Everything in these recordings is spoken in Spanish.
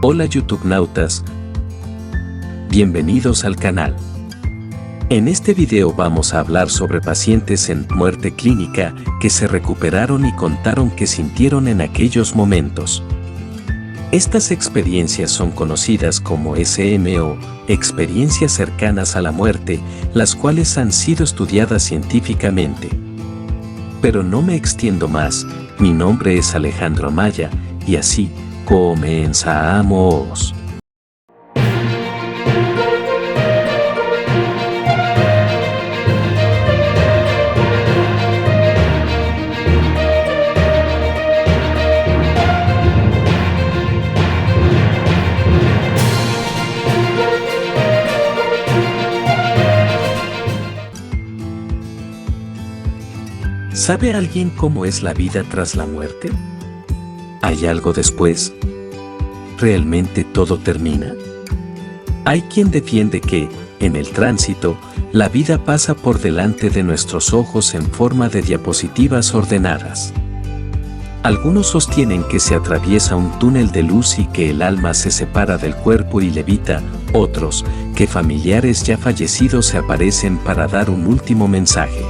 Hola YouTube nautas, bienvenidos al canal. En este video vamos a hablar sobre pacientes en muerte clínica que se recuperaron y contaron qué sintieron en aquellos momentos. Estas experiencias son conocidas como SMO, experiencias cercanas a la muerte, las cuales han sido estudiadas científicamente. Pero no me extiendo más, mi nombre es Alejandro Amaya, y así comenzamos. ¿Sabe alguien cómo es la vida tras la muerte? ¿Hay algo después? ¿Realmente todo termina? Hay quien defiende que, en el tránsito, la vida pasa por delante de nuestros ojos en forma de diapositivas ordenadas. Algunos sostienen que se atraviesa un túnel de luz y que el alma se separa del cuerpo y levita, otros, que familiares ya fallecidos se aparecen para dar un último mensaje.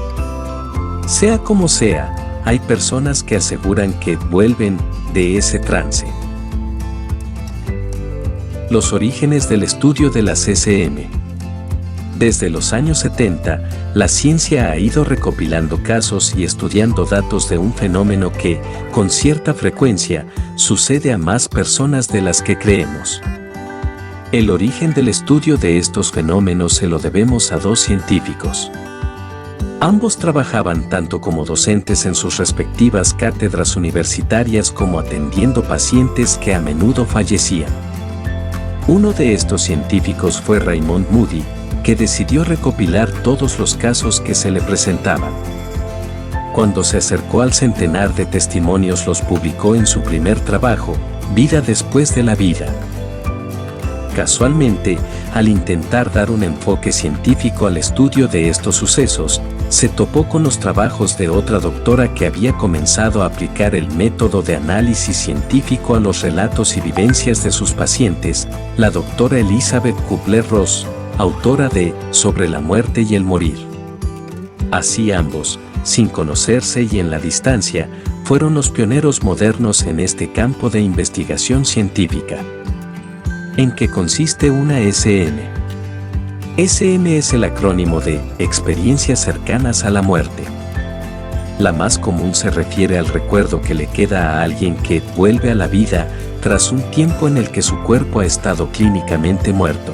Sea como sea, hay personas que aseguran que vuelven de ese trance. Los orígenes del estudio de las SM. Desde los años 70, la ciencia ha ido recopilando casos y estudiando datos de un fenómeno que, con cierta frecuencia, sucede a más personas de las que creemos. El origen del estudio de estos fenómenos se lo debemos a dos científicos. Ambos trabajaban tanto como docentes en sus respectivas cátedras universitarias como atendiendo pacientes que a menudo fallecían. Uno de estos científicos fue Raymond Moody, que decidió recopilar todos los casos que se le presentaban. Cuando se acercó al centenar de testimonios los publicó en su primer trabajo, Vida después de la vida. Casualmente, al intentar dar un enfoque científico al estudio de estos sucesos, se topó con los trabajos de otra doctora que había comenzado a aplicar el método de análisis científico a los relatos y vivencias de sus pacientes, la doctora Elizabeth Kubler-Ross, autora de Sobre la muerte y el morir. Así ambos, sin conocerse y en la distancia, fueron los pioneros modernos en este campo de investigación científica. ¿En qué consiste una SM? SM es el acrónimo de Experiencias cercanas a la muerte. La más común se refiere al recuerdo que le queda a alguien que vuelve a la vida tras un tiempo en el que su cuerpo ha estado clínicamente muerto.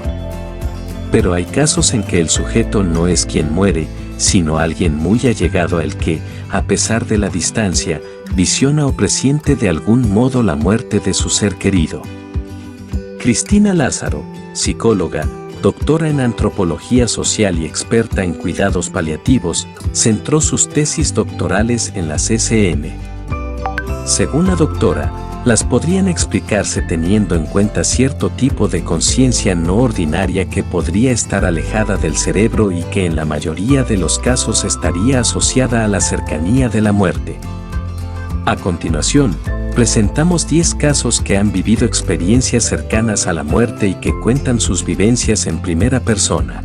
Pero hay casos en que el sujeto no es quien muere, sino alguien muy allegado al que, a pesar de la distancia, visiona o presiente de algún modo la muerte de su ser querido. Cristina Lázaro, psicóloga, doctora en antropología social y experta en cuidados paliativos, centró sus tesis doctorales en las SM. Según la doctora, las podrían explicarse teniendo en cuenta cierto tipo de conciencia no ordinaria que podría estar alejada del cerebro y que en la mayoría de los casos estaría asociada a la cercanía de la muerte. A continuación, presentamos 10 casos que han vivido experiencias cercanas a la muerte y que cuentan sus vivencias en primera persona.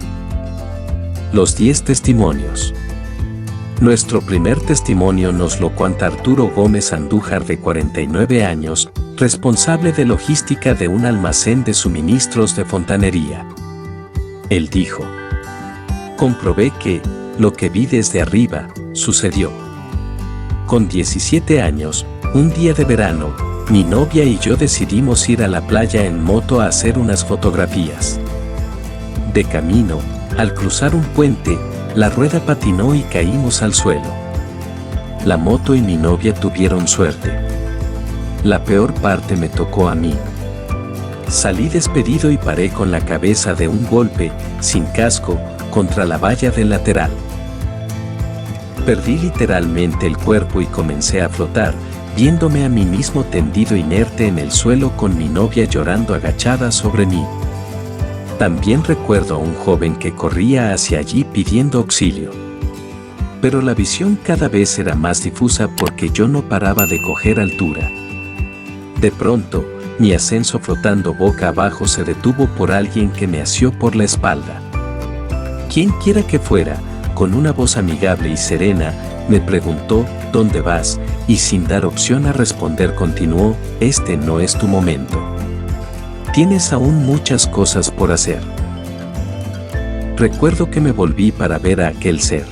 Los 10 testimonios. Nuestro primer testimonio nos lo cuenta Arturo Gómez Andújar, de 49 años, responsable de logística de un almacén de suministros de fontanería. Él dijo: comprobé que, lo que vi desde arriba, sucedió. Con 17 años, un día de verano, mi novia y yo decidimos ir a la playa en moto a hacer unas fotografías. De camino, al cruzar un puente, la rueda patinó y caímos al suelo. La moto y mi novia tuvieron suerte. La peor parte me tocó a mí. Salí despedido y paré con la cabeza de un golpe, sin casco, contra la valla del lateral. Perdí literalmente el cuerpo y comencé a flotar, viéndome a mí mismo tendido inerte en el suelo con mi novia llorando agachada sobre mí. También recuerdo a un joven que corría hacia allí pidiendo auxilio. Pero la visión cada vez era más difusa porque yo no paraba de coger altura. De pronto, mi ascenso flotando boca abajo se detuvo por alguien que me asió por la espalda. Quien quiera que fuera, con una voz amigable y serena, me preguntó, ¿dónde vas? Y sin dar opción a responder continuó, este no es tu momento. Tienes aún muchas cosas por hacer. Recuerdo que me volví para ver a aquel ser.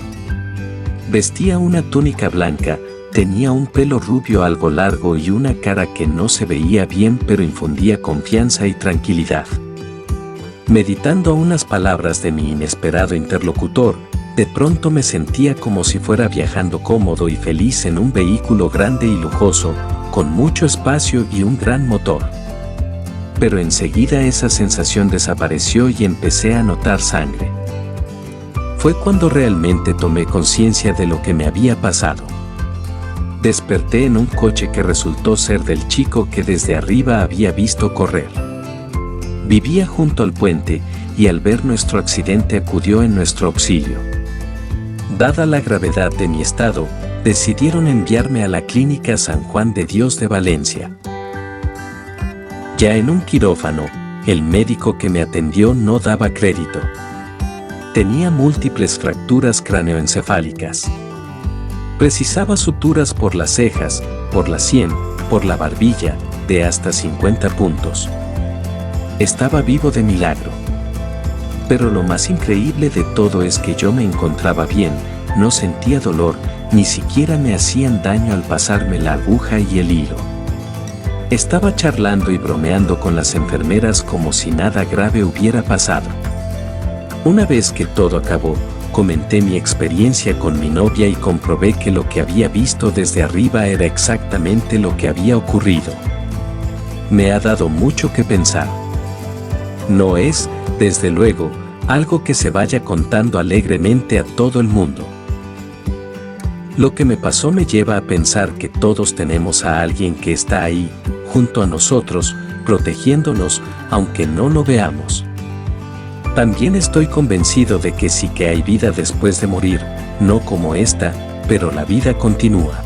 Vestía una túnica blanca, tenía un pelo rubio algo largo y una cara que no se veía bien pero infundía confianza y tranquilidad. Meditando unas palabras de mi inesperado interlocutor, de pronto me sentía como si fuera viajando cómodo y feliz en un vehículo grande y lujoso, con mucho espacio y un gran motor. Pero enseguida esa sensación desapareció y empecé a notar sangre. Fue cuando realmente tomé conciencia de lo que me había pasado. Desperté en un coche que resultó ser del chico que desde arriba había visto correr. Vivía junto al puente y al ver nuestro accidente acudió en nuestro auxilio. Dada la gravedad de mi estado, decidieron enviarme a la Clínica San Juan de Dios de Valencia. Ya en un quirófano, el médico que me atendió no daba crédito. Tenía múltiples fracturas cráneoencefálicas. Precisaba suturas por las cejas, por la sien, por la barbilla, de hasta 50 puntos. Estaba vivo de milagro. Pero lo más increíble de todo es que yo me encontraba bien, no sentía dolor, ni siquiera me hacían daño al pasarme la aguja y el hilo. Estaba charlando y bromeando con las enfermeras como si nada grave hubiera pasado. Una vez que todo acabó, comenté mi experiencia con mi novia y comprobé que lo que había visto desde arriba era exactamente lo que había ocurrido. Me ha dado mucho que pensar. No es, desde luego, algo que se vaya contando alegremente a todo el mundo. Lo que me pasó me lleva a pensar que todos tenemos a alguien que está ahí, junto a nosotros, protegiéndonos, aunque no lo veamos. También estoy convencido de que sí que hay vida después de morir, no como esta, pero la vida continúa.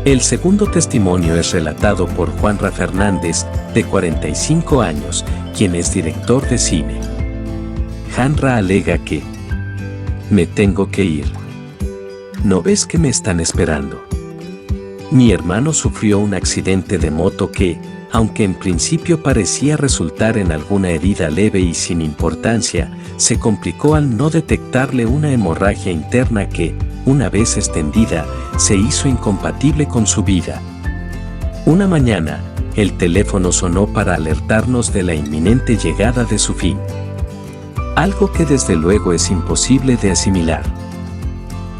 El segundo testimonio es relatado por Juanra Fernández, de 45 años, quien es director de cine. Juanra alega que me tengo que ir. ¿No ves que me están esperando? Mi hermano sufrió un accidente de moto que, aunque en principio parecía resultar en alguna herida leve y sin importancia, se complicó al no detectarle una hemorragia interna que, una vez extendida, se hizo incompatible con su vida. Una mañana, el teléfono sonó para alertarnos de la inminente llegada de su fin. Algo que desde luego es imposible de asimilar.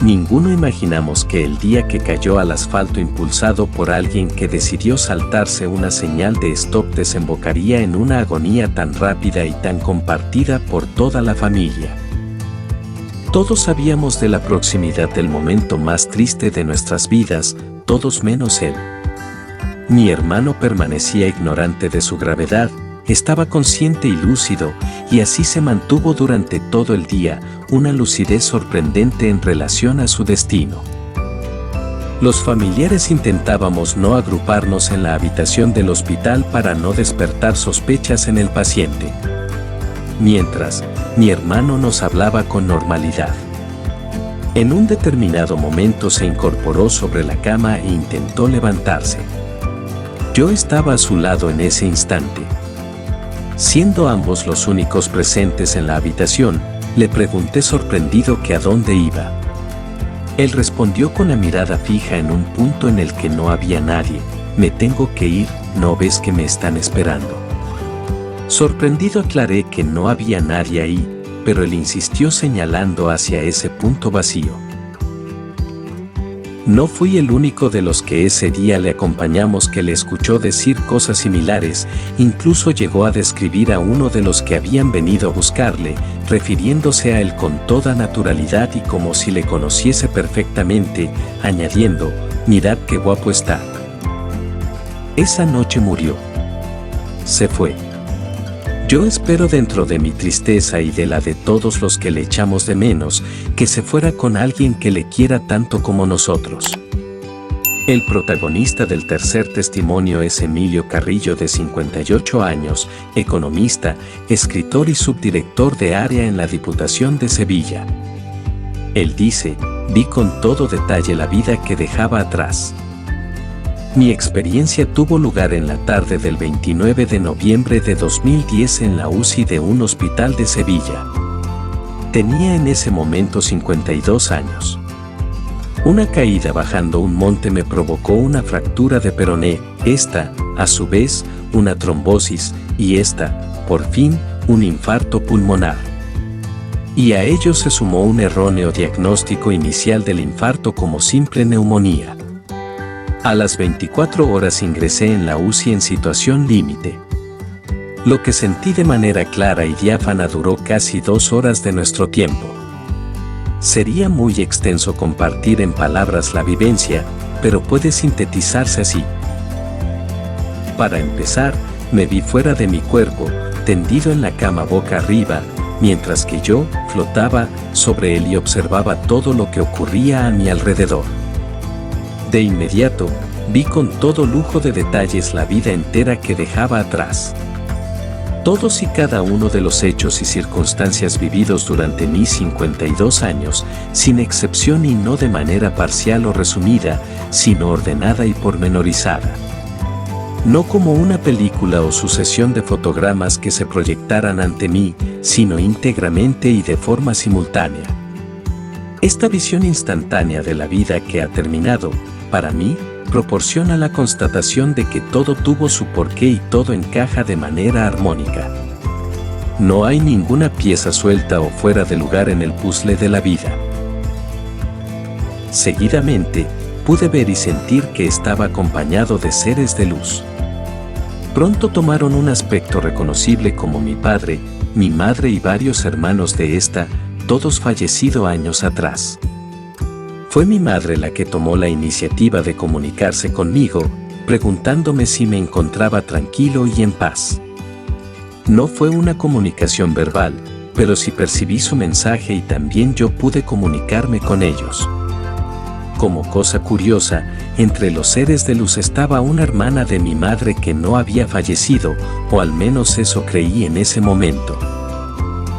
Ninguno imaginamos que el día que cayó al asfalto impulsado por alguien que decidió saltarse una señal de stop desembocaría en una agonía tan rápida y tan compartida por toda la familia. Todos sabíamos de la proximidad del momento más triste de nuestras vidas, todos menos él. Mi hermano permanecía ignorante de su gravedad, estaba consciente y lúcido, y así se mantuvo durante todo el día, una lucidez sorprendente en relación a su destino. Los familiares intentábamos no agruparnos en la habitación del hospital para no despertar sospechas en el paciente. Mientras, mi hermano nos hablaba con normalidad. En un determinado momento se incorporó sobre la cama e intentó levantarse. Yo estaba a su lado en ese instante. Siendo ambos los únicos presentes en la habitación, le pregunté sorprendido que a dónde iba. Él respondió con la mirada fija en un punto en el que no había nadie. Me tengo que ir, ¿no ves que me están esperando? Sorprendido aclaré que no había nadie ahí, pero él insistió señalando hacia ese punto vacío. No fui el único de los que ese día le acompañamos que le escuchó decir cosas similares, incluso llegó a describir a uno de los que habían venido a buscarle, refiriéndose a él con toda naturalidad y como si le conociese perfectamente, añadiendo, mirad qué guapo está. Esa noche murió. Se fue. Yo espero dentro de mi tristeza y de la de todos los que le echamos de menos, que se fuera con alguien que le quiera tanto como nosotros. El protagonista del tercer testimonio es Emilio Carrillo, de 58 años, economista, escritor y subdirector de área en la Diputación de Sevilla. Él dice: vi con todo detalle la vida que dejaba atrás. Mi experiencia tuvo lugar en la tarde del 29 de noviembre de 2010 en la UCI de un hospital de Sevilla. Tenía en ese momento 52 años. Una caída bajando un monte me provocó una fractura de peroné, esta, a su vez, una trombosis, y esta, por fin, un infarto pulmonar. Y a ello se sumó un erróneo diagnóstico inicial del infarto como simple neumonía. A las 24 horas ingresé en la UCI en situación límite. Lo que sentí de manera clara y diáfana duró casi 2 horas de nuestro tiempo. Sería muy extenso compartir en palabras la vivencia, pero puede sintetizarse así. Para empezar, me vi fuera de mi cuerpo, tendido en la cama boca arriba, mientras que yo flotaba sobre él y observaba todo lo que ocurría a mi alrededor. De inmediato, vi con todo lujo de detalles la vida entera que dejaba atrás. Todos y cada uno de los hechos y circunstancias vividos durante mis 52 años, sin excepción y no de manera parcial o resumida, sino ordenada y pormenorizada. No como una película o sucesión de fotogramas que se proyectaran ante mí, sino íntegramente y de forma simultánea. Esta visión instantánea de la vida que ha terminado, para mí, proporciona la constatación de que todo tuvo su porqué y todo encaja de manera armónica. No hay ninguna pieza suelta o fuera de lugar en el puzzle de la vida. Seguidamente, pude ver y sentir que estaba acompañado de seres de luz. Pronto tomaron un aspecto reconocible como mi padre, mi madre y varios hermanos de esta, todos fallecidos años atrás. Fue mi madre la que tomó la iniciativa de comunicarse conmigo, preguntándome si me encontraba tranquilo y en paz. No fue una comunicación verbal, pero sí percibí su mensaje y también yo pude comunicarme con ellos. Como cosa curiosa, entre los seres de luz estaba una hermana de mi madre que no había fallecido, o al menos eso creí en ese momento.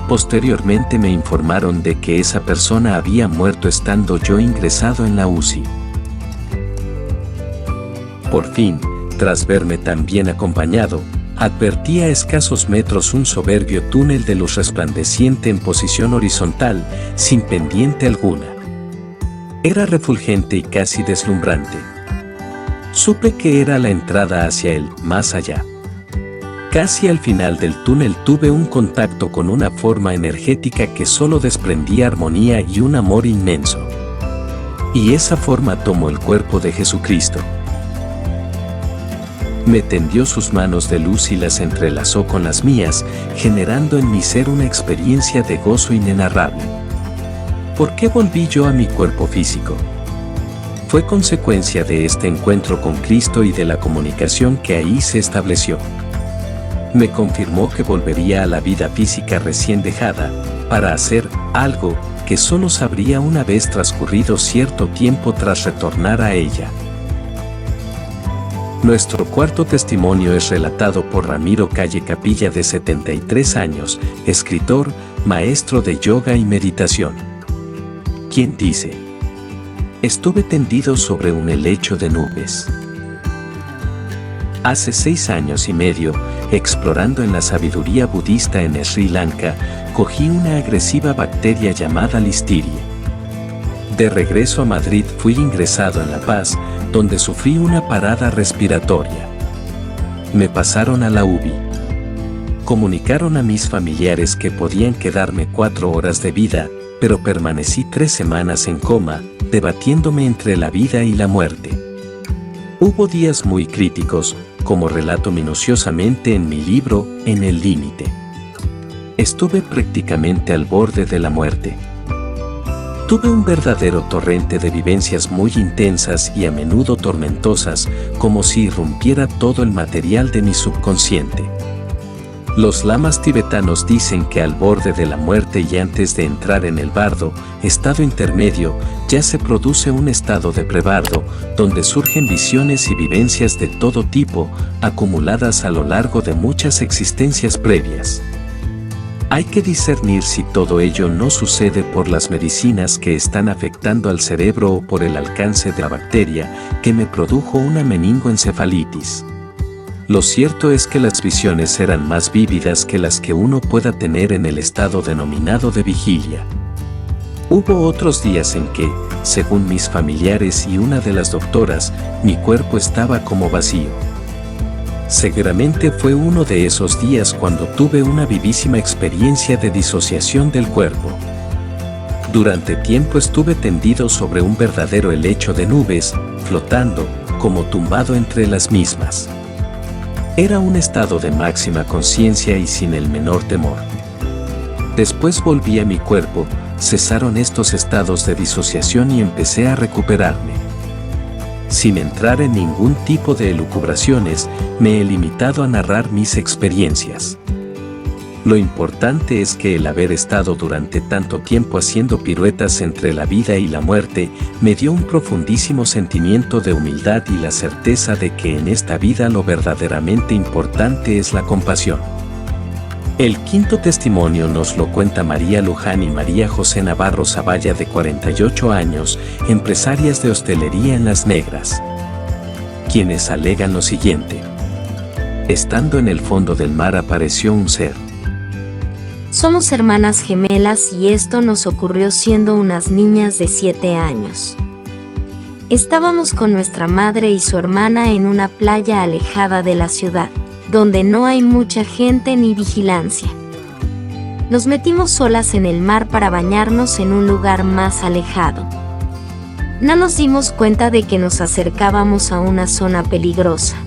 Posteriormente me informaron de que esa persona había muerto estando yo ingresado en la UCI. Por fin, tras verme tan bien acompañado, advertí a escasos metros un soberbio túnel de luz resplandeciente en posición horizontal, sin pendiente alguna. Era refulgente y casi deslumbrante. Supe que era la entrada hacia el más allá. Casi al final del túnel tuve un contacto con una forma energética que solo desprendía armonía y un amor inmenso. Y esa forma tomó el cuerpo de Jesucristo. Me tendió sus manos de luz y las entrelazó con las mías, generando en mi ser una experiencia de gozo inenarrable. ¿Por qué volví yo a mi cuerpo físico? Fue consecuencia de este encuentro con Cristo y de la comunicación que ahí se estableció. Me confirmó que volvería a la vida física recién dejada, para hacer algo que solo sabría una vez transcurrido cierto tiempo tras retornar a ella. Nuestro cuarto testimonio es relatado por Ramiro Calle Capilla, de 73 años, escritor, maestro de yoga y meditación. Quien dice: estuve tendido sobre un helecho de nubes. Hace 6 años y medio, explorando en la sabiduría budista en Sri Lanka, cogí una agresiva bacteria llamada listeria. De regreso a Madrid fui ingresado en La Paz, donde sufrí una parada respiratoria. Me pasaron a la UBI. Comunicaron a mis familiares que podían quedarme 4 horas de vida, pero permanecí 3 semanas en coma, debatiéndome entre la vida y la muerte. Hubo días muy críticos, como relato minuciosamente en mi libro, En el límite. Estuve prácticamente al borde de la muerte. Tuve un verdadero torrente de vivencias muy intensas y a menudo tormentosas, como si irrumpiera todo el material de mi subconsciente. Los lamas tibetanos dicen que al borde de la muerte y antes de entrar en el bardo, estado intermedio, ya se produce un estado de prebardo, donde surgen visiones y vivencias de todo tipo, acumuladas a lo largo de muchas existencias previas. Hay que discernir si todo ello no sucede por las medicinas que están afectando al cerebro o por el alcance de la bacteria que me produjo una meningoencefalitis. Lo cierto es que las visiones eran más vívidas que las que uno pueda tener en el estado denominado de vigilia. Hubo otros días en que, según mis familiares y una de las doctoras, mi cuerpo estaba como vacío. Seguramente fue uno de esos días cuando tuve una vivísima experiencia de disociación del cuerpo. Durante tiempo estuve tendido sobre un verdadero helecho de nubes, flotando, como tumbado entre las mismas. Era un estado de máxima conciencia y sin el menor temor. Después volví a mi cuerpo, cesaron estos estados de disociación y empecé a recuperarme. Sin entrar en ningún tipo de elucubraciones, me he limitado a narrar mis experiencias. Lo importante es que el haber estado durante tanto tiempo haciendo piruetas entre la vida y la muerte me dio un profundísimo sentimiento de humildad y la certeza de que en esta vida lo verdaderamente importante es la compasión. El quinto testimonio nos lo cuenta María Luján y María José Navarro Zavalla, de 48 años, empresarias de hostelería en Las Negras, quienes alegan lo siguiente. Estando en el fondo del mar apareció un ser. Somos hermanas gemelas y esto nos ocurrió siendo unas niñas de 7 años. Estábamos con nuestra madre y su hermana en una playa alejada de la ciudad, donde no hay mucha gente ni vigilancia. Nos metimos solas en el mar para bañarnos en un lugar más alejado. No nos dimos cuenta de que nos acercábamos a una zona peligrosa.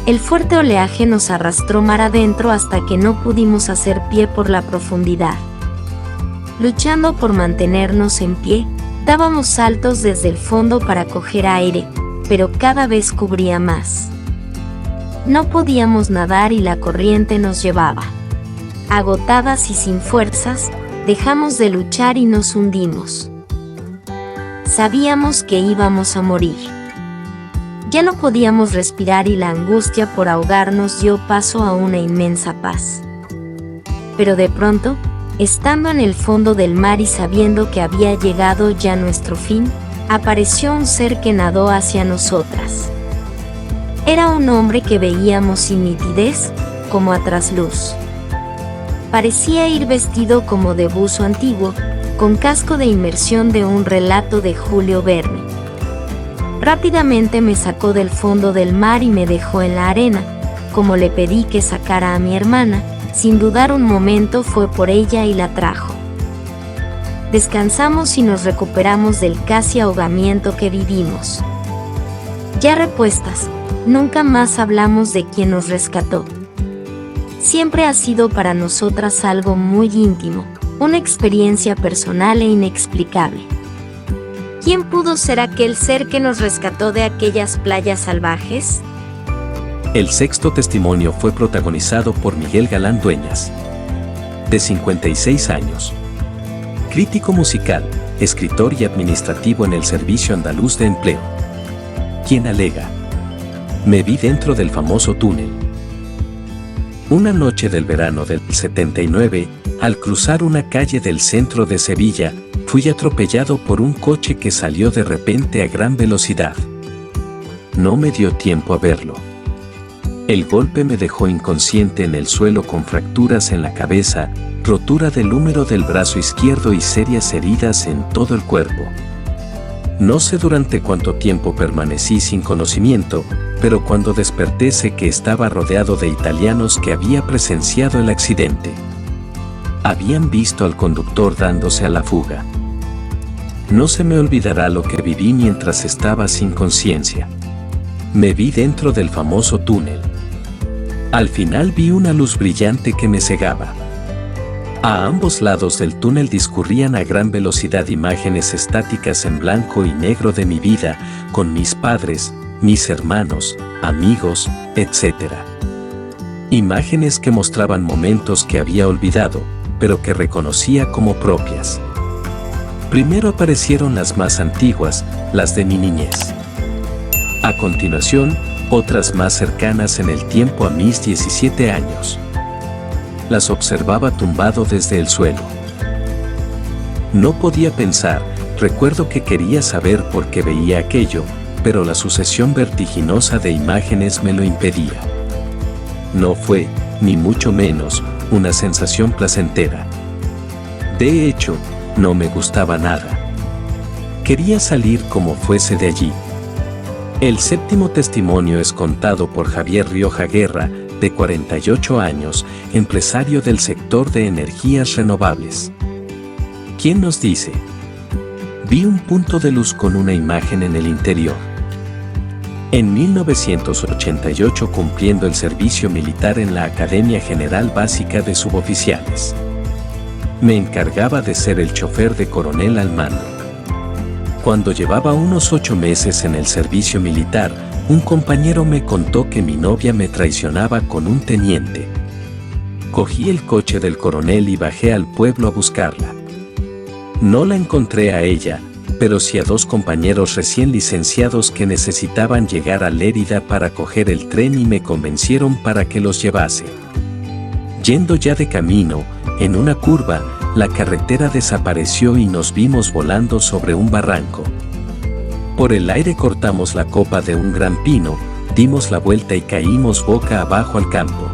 El fuerte oleaje nos arrastró mar adentro hasta que no pudimos hacer pie por la profundidad. Luchando por mantenernos en pie, dábamos saltos desde el fondo para coger aire, pero cada vez cubría más. No podíamos nadar y la corriente nos llevaba. Agotadas y sin fuerzas, dejamos de luchar y nos hundimos. Sabíamos que íbamos a morir. Ya no podíamos respirar y la angustia por ahogarnos dio paso a una inmensa paz. Pero de pronto, estando en el fondo del mar y sabiendo que había llegado ya nuestro fin, apareció un ser que nadó hacia nosotras. Era un hombre que veíamos sin nitidez, como a trasluz. Parecía ir vestido como de buzo antiguo, con casco de inmersión de un relato de Julio Verne. Rápidamente me sacó del fondo del mar y me dejó en la arena. Como le pedí que sacara a mi hermana, sin dudar un momento fue por ella y la trajo. Descansamos y nos recuperamos del casi ahogamiento que vivimos. Ya repuestas, nunca más hablamos de quien nos rescató. Siempre ha sido para nosotras algo muy íntimo, una experiencia personal e inexplicable. ¿Quién pudo ser aquel ser que nos rescató de aquellas playas salvajes? El sexto testimonio fue protagonizado por Miguel Galán Dueñas, de 56 años. Crítico musical, escritor y administrativo en el Servicio Andaluz de Empleo. Quien alega: me vi dentro del famoso túnel. Una noche del verano del 79, al cruzar una calle del centro de Sevilla, fui atropellado por un coche que salió de repente a gran velocidad. No me dio tiempo a verlo. El golpe me dejó inconsciente en el suelo con fracturas en la cabeza, rotura del húmero del brazo izquierdo y serias heridas en todo el cuerpo. No sé durante cuánto tiempo permanecí sin conocimiento, pero cuando desperté sé que estaba rodeado de italianos que había presenciado el accidente. Habían visto al conductor dándose a la fuga. No se me olvidará lo que viví mientras estaba sin conciencia. Me vi dentro del famoso túnel. Al final vi una luz brillante que me cegaba. A ambos lados del túnel discurrían a gran velocidad imágenes estáticas en blanco y negro de mi vida, con mis padres, mis hermanos, amigos, etc. Imágenes que mostraban momentos que había olvidado, pero que reconocía como propias. Primero aparecieron las más antiguas, las de mi niñez. A continuación, otras más cercanas en el tiempo a mis 17 años. Las observaba tumbado desde el suelo. No podía pensar, recuerdo que quería saber por qué veía aquello, pero la sucesión vertiginosa de imágenes me lo impedía. No fue, ni mucho menos, una sensación placentera. De hecho, no me gustaba nada. Quería salir como fuese de allí. El séptimo testimonio es contado por Javier Rioja Guerra, de 48 años, empresario del sector de energías renovables. ¿Quién nos dice? Vi un punto de luz con una imagen en el interior. En 1988, cumpliendo el servicio militar en la Academia General Básica de Suboficiales. Me encargaba de ser el chofer de coronel al mando. Cuando llevaba unos 8 meses en el servicio militar, un compañero me contó que mi novia me traicionaba con un teniente. Cogí el coche del coronel y bajé al pueblo a buscarla. No la encontré a ella, pero sí a 2 compañeros recién licenciados que necesitaban llegar a Lérida para coger el tren y me convencieron para que los llevase. Yendo ya de camino, en una curva, la carretera desapareció y nos vimos volando sobre un barranco. Por el aire cortamos la copa de un gran pino, dimos la vuelta y caímos boca abajo al campo.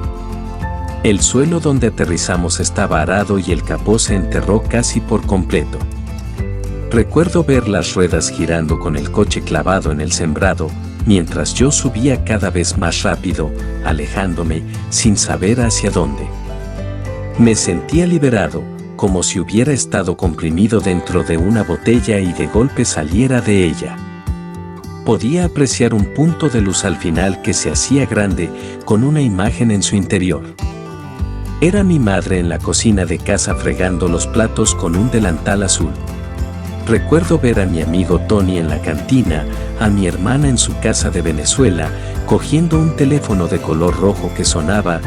El suelo donde aterrizamos estaba arado y el capó se enterró casi por completo. Recuerdo ver las ruedas girando con el coche clavado en el sembrado, mientras yo subía cada vez más rápido, alejándome, sin saber hacia dónde. Me sentía liberado, como si hubiera estado comprimido dentro de una botella y de golpe saliera de ella. Podía apreciar un punto de luz al final que se hacía grande, con una imagen en su interior. Era mi madre en la cocina de casa fregando los platos con un delantal azul. Recuerdo ver a mi amigo Tony en la cantina, a mi hermana en su casa de Venezuela, cogiendo un teléfono de color rojo que sonaba,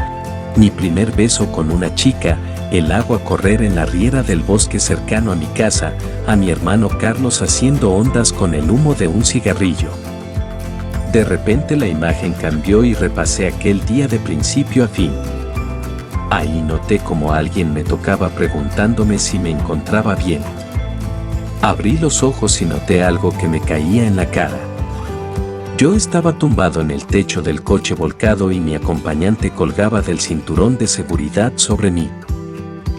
mi primer beso con una chica, el agua correr en la riera del bosque cercano a mi casa, a mi hermano Carlos haciendo ondas con el humo de un cigarrillo. De repente la imagen cambió y repasé aquel día de principio a fin. Ahí noté como alguien me tocaba preguntándome si me encontraba bien. Abrí los ojos y noté algo que me caía en la cara. Yo estaba tumbado en el techo del coche volcado y mi acompañante colgaba del cinturón de seguridad sobre mí.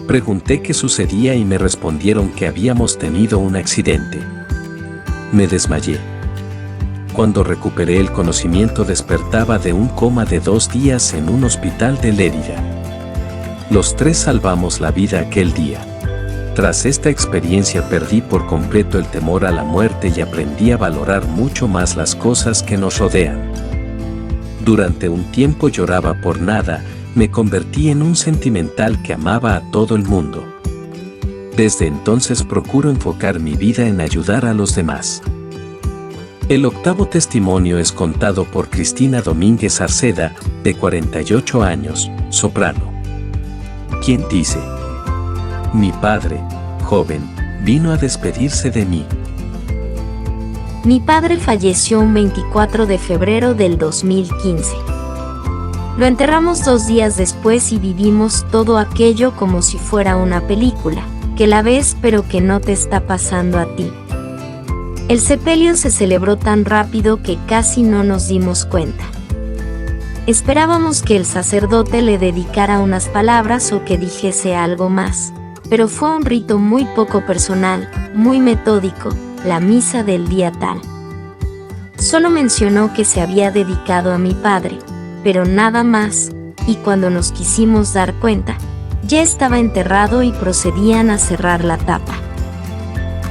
Pregunté qué sucedía y me respondieron que habíamos tenido un accidente. Me desmayé. Cuando recuperé el conocimiento despertaba de un coma de 2 días en un hospital de Lérida. Los 3 salvamos la vida aquel día. Tras esta experiencia perdí por completo el temor a la muerte y aprendí a valorar mucho más las cosas que nos rodean. Durante un tiempo lloraba por nada, me convertí en un sentimental que amaba a todo el mundo. Desde entonces procuro enfocar mi vida en ayudar a los demás. El 8º testimonio es contado por Cristina Domínguez Arceda, de 48 años, soprano. ¿Quién dice? Mi padre, joven, vino a despedirse de mí. Mi padre falleció un 24 de febrero del 2015. Lo enterramos 2 días después y vivimos todo aquello como si fuera una película, que la ves pero que no te está pasando a ti. El sepelio se celebró tan rápido que casi no nos dimos cuenta. Esperábamos que el sacerdote le dedicara unas palabras o que dijese algo más, pero fue un rito muy poco personal, muy metódico, la misa del día tal. Solo mencionó que se había dedicado a mi padre, pero nada más, y cuando nos quisimos dar cuenta, ya estaba enterrado y procedían a cerrar la tapa.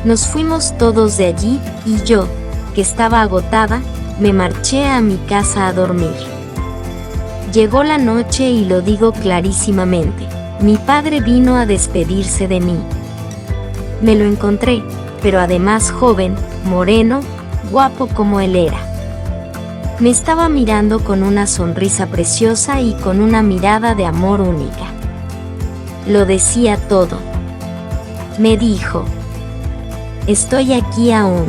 Nos fuimos todos de allí y yo, que estaba agotada, me marché a mi casa a dormir. Llegó la noche y lo digo clarísimamente, mi padre vino a despedirse de mí. Me lo encontré, pero además joven, moreno, guapo como él era. Me estaba mirando con una sonrisa preciosa y con una mirada de amor única. Lo decía todo. Me dijo: estoy aquí aún.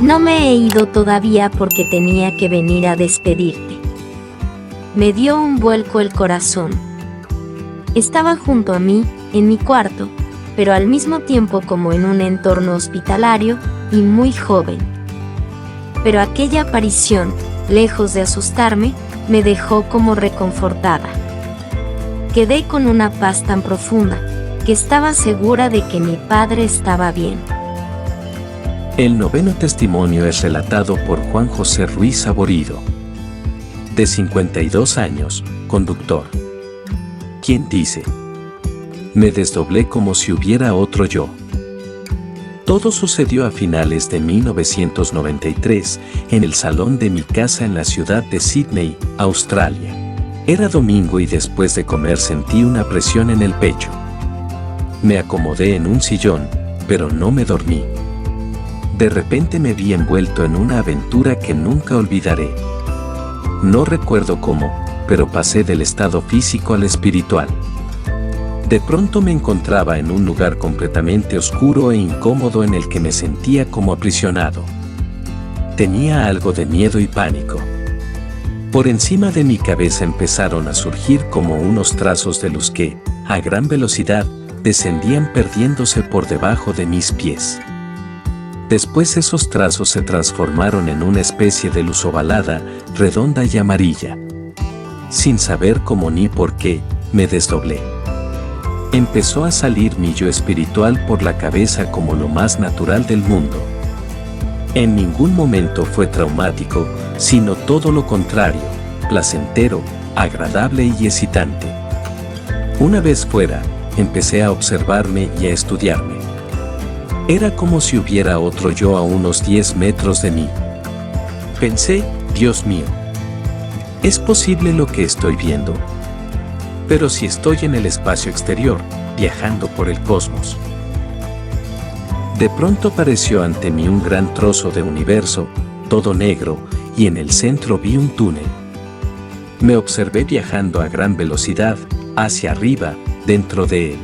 No me he ido todavía porque tenía que venir a despedirte. Me dio un vuelco el corazón. Estaba junto a mí, en mi cuarto, pero al mismo tiempo como en un entorno hospitalario, y muy joven. Pero aquella aparición, lejos de asustarme, me dejó como reconfortada. Quedé con una paz tan profunda, que estaba segura de que mi padre estaba bien. El noveno testimonio es relatado por Juan José Ruiz Saborido, de 52 años, conductor, quien dice: me desdoblé como si hubiera otro yo. Todo sucedió a finales de 1993, en el salón de mi casa en la ciudad de Sydney, Australia. Era domingo y después de comer sentí una presión en el pecho. Me acomodé en un sillón, pero no me dormí. De repente me vi envuelto en una aventura que nunca olvidaré. No recuerdo cómo, pero pasé del estado físico al espiritual. De pronto me encontraba en un lugar completamente oscuro e incómodo en el que me sentía como aprisionado. Tenía algo de miedo y pánico. Por encima de mi cabeza empezaron a surgir como unos trazos de luz que, a gran velocidad, descendían perdiéndose por debajo de mis pies. Después esos trazos se transformaron en una especie de luz ovalada, redonda y amarilla. Sin saber cómo ni por qué, me desdoblé. Empezó a salir mi yo espiritual por la cabeza como lo más natural del mundo. En ningún momento fue traumático, sino todo lo contrario, placentero, agradable y excitante. Una vez fuera, empecé a observarme y a estudiarme. Era como si hubiera otro yo a unos 10 metros de mí. Pensé: Dios mío, ¿es posible lo que estoy viendo? Pero si estoy en el espacio exterior, viajando por el cosmos. De pronto apareció ante mí un gran trozo de universo, todo negro, y en el centro vi un túnel. Me observé viajando a gran velocidad, hacia arriba, dentro de él.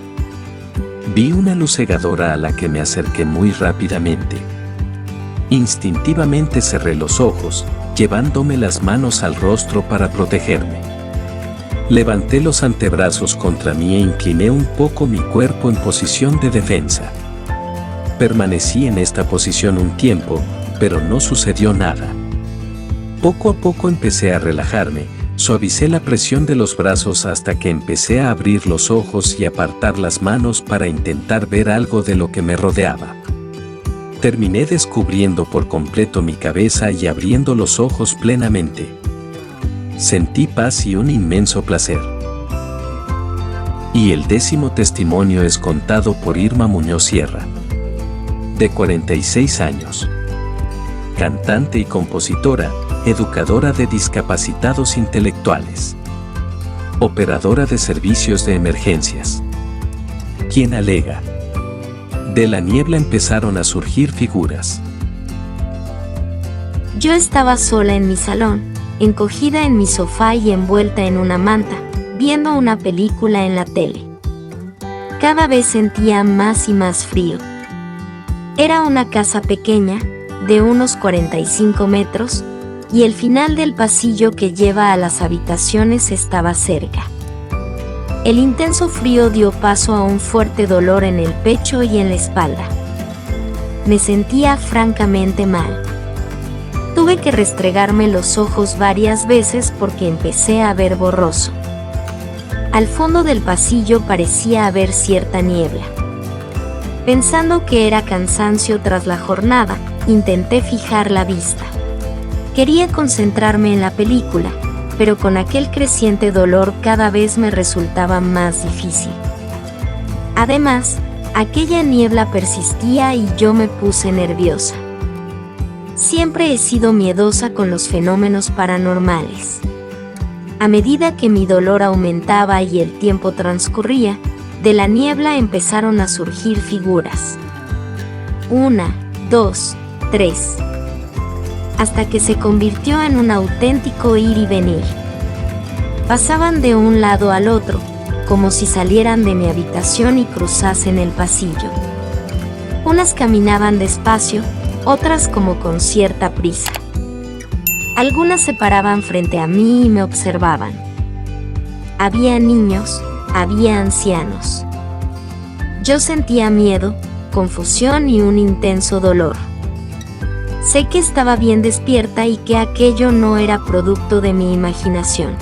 Vi una luz cegadora a la que me acerqué muy rápidamente. Instintivamente cerré los ojos, llevándome las manos al rostro para protegerme. Levanté los antebrazos contra mí e incliné un poco mi cuerpo en posición de defensa. Permanecí en esta posición un tiempo, pero no sucedió nada. Poco a poco empecé a relajarme, suavicé la presión de los brazos hasta que empecé a abrir los ojos y apartar las manos para intentar ver algo de lo que me rodeaba. Terminé descubriendo por completo mi cabeza y abriendo los ojos plenamente. Sentí paz y un inmenso placer. Y el 10º testimonio es contado por Irma Muñoz Sierra, de 46 años. Cantante y compositora, educadora de discapacitados intelectuales. Operadora de servicios de emergencias. Quien alega: de la niebla empezaron a surgir figuras. Yo estaba sola en mi salón, encogida en mi sofá y envuelta en una manta, viendo una película en la tele. Cada vez sentía más y más frío. Era una casa pequeña, de unos 45 metros, y el final del pasillo que lleva a las habitaciones estaba cerca. El intenso frío dio paso a un fuerte dolor en el pecho y en la espalda. Me sentía francamente mal. Tuve que restregarme los ojos varias veces porque empecé a ver borroso. Al fondo del pasillo parecía haber cierta niebla. Pensando que era cansancio tras la jornada, intenté fijar la vista. Quería concentrarme en la película, pero con aquel creciente dolor cada vez me resultaba más difícil. Además, aquella niebla persistía y yo me puse nerviosa. Siempre he sido miedosa con los fenómenos paranormales. A medida que mi dolor aumentaba y el tiempo transcurría, de la niebla empezaron a surgir figuras. 1, 2, 3. hasta que se convirtió en un auténtico ir y venir. Pasaban de un lado al otro, como si salieran de mi habitación y cruzasen el pasillo. Unas caminaban despacio, otras como con cierta prisa. Algunas se paraban frente a mí y me observaban. Había niños, había ancianos. Yo sentía miedo, confusión y un intenso dolor. Sé que estaba bien despierta y que aquello no era producto de mi imaginación.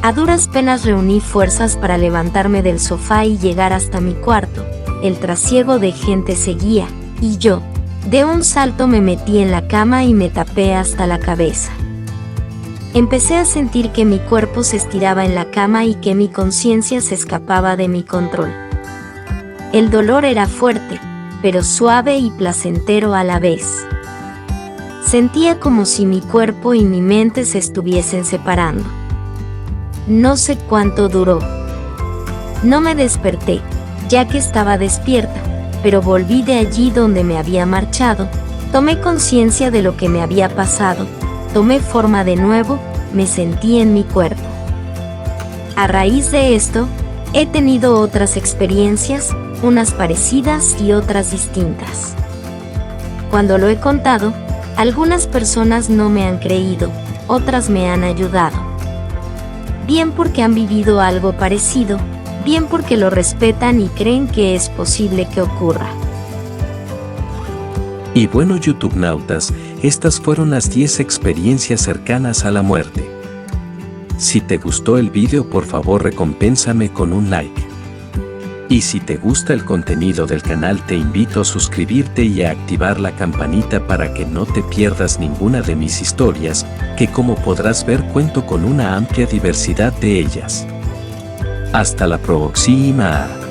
A duras penas reuní fuerzas para levantarme del sofá y llegar hasta mi cuarto. El trasiego de gente seguía, y yo, de un salto me metí en la cama y me tapé hasta la cabeza. Empecé a sentir que mi cuerpo se estiraba en la cama y que mi conciencia se escapaba de mi control. El dolor era fuerte, pero suave y placentero a la vez. Sentía como si mi cuerpo y mi mente se estuviesen separando. No sé cuánto duró. No me desperté, ya que estaba despierta, pero volví de allí donde me había marchado, tomé conciencia de lo que me había pasado, tomé forma de nuevo, me sentí en mi cuerpo. A raíz de esto, he tenido otras experiencias, unas parecidas y otras distintas. Cuando lo he contado, algunas personas no me han creído, otras me han ayudado. Bien porque han vivido algo parecido, bien porque lo respetan y creen que es posible que ocurra. Y bueno, YouTubenautas, estas fueron las 10 experiencias cercanas a la muerte. Si te gustó el video, por favor recompénsame con un like. Y si te gusta el contenido del canal, te invito a suscribirte y a activar la campanita para que no te pierdas ninguna de mis historias, que como podrás ver cuento con una amplia diversidad de ellas. Hasta la próxima.